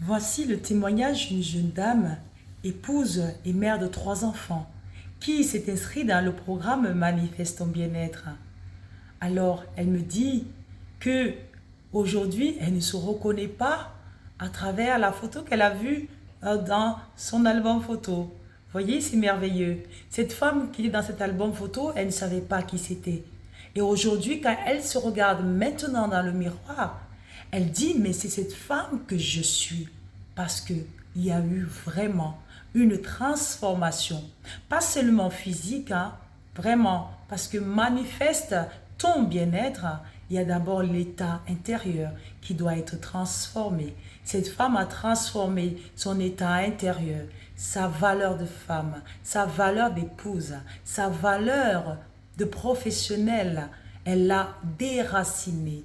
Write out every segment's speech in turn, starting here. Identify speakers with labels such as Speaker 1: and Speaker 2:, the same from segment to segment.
Speaker 1: Voici le témoignage d'une jeune dame, épouse et mère de 3 enfants, qui s'est inscrite dans le programme Manifeste ton bien-être. Alors, elle me dit que aujourd'hui, elle ne se reconnaît pas à travers la photo qu'elle a vue dans son album photo. Voyez, c'est merveilleux. Cette femme qui est dans cet album photo, elle ne savait pas qui c'était. Et aujourd'hui, quand elle se regarde maintenant dans le miroir, elle dit, mais c'est cette femme que je suis. Parce qu'il y a eu vraiment une transformation. Pas seulement physique, hein, vraiment. Parce que manifeste ton bien-être, il y a d'abord l'état intérieur qui doit être transformé. Cette femme a transformé son état intérieur, sa valeur de femme, sa valeur d'épouse, sa valeur de professionnelle. Elle l'a déraciné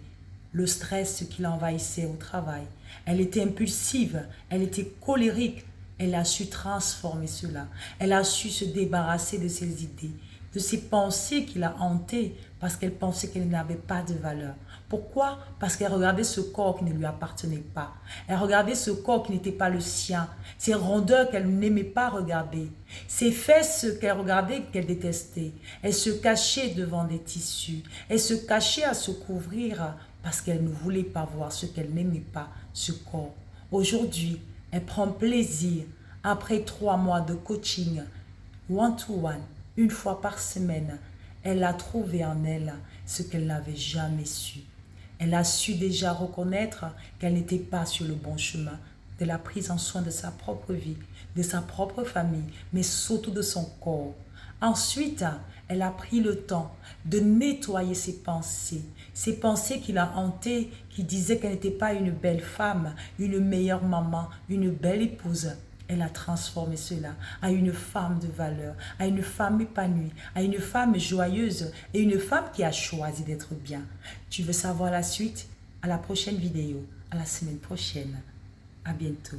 Speaker 1: le stress qui l'envahissait au travail. Elle était impulsive, elle était colérique. Elle a su transformer cela. Elle a su se débarrasser de ses idées, de ses pensées qui la hantaient parce qu'elle pensait qu'elle n'avait pas de valeur. Pourquoi? Parce qu'elle regardait ce corps qui ne lui appartenait pas. Elle regardait ce corps qui n'était pas le sien. Ces rondeurs qu'elle n'aimait pas regarder. Ces fesses qu'elle regardait, qu'elle détestait. Elle se cachait devant des tissus. Elle se cachait à se couvrir parce qu'elle ne voulait pas voir ce qu'elle n'aimait pas, ce corps. Aujourd'hui, elle prend plaisir, après 3 mois de coaching, one-to-one, une fois par semaine, elle a trouvé en elle ce qu'elle n'avait jamais su. Elle a su déjà reconnaître qu'elle n'était pas sur le bon chemin de la prise en soin de sa propre vie, de sa propre famille, mais surtout de son corps. Ensuite, elle a pris le temps de nettoyer ses pensées qui la hantaient, qui disaient qu'elle n'était pas une belle femme, une meilleure maman, une belle épouse. Elle a transformé cela à une femme de valeur, à une femme épanouie, à une femme joyeuse et une femme qui a choisi d'être bien. Tu veux savoir la suite? À la prochaine vidéo, à la semaine prochaine. À bientôt.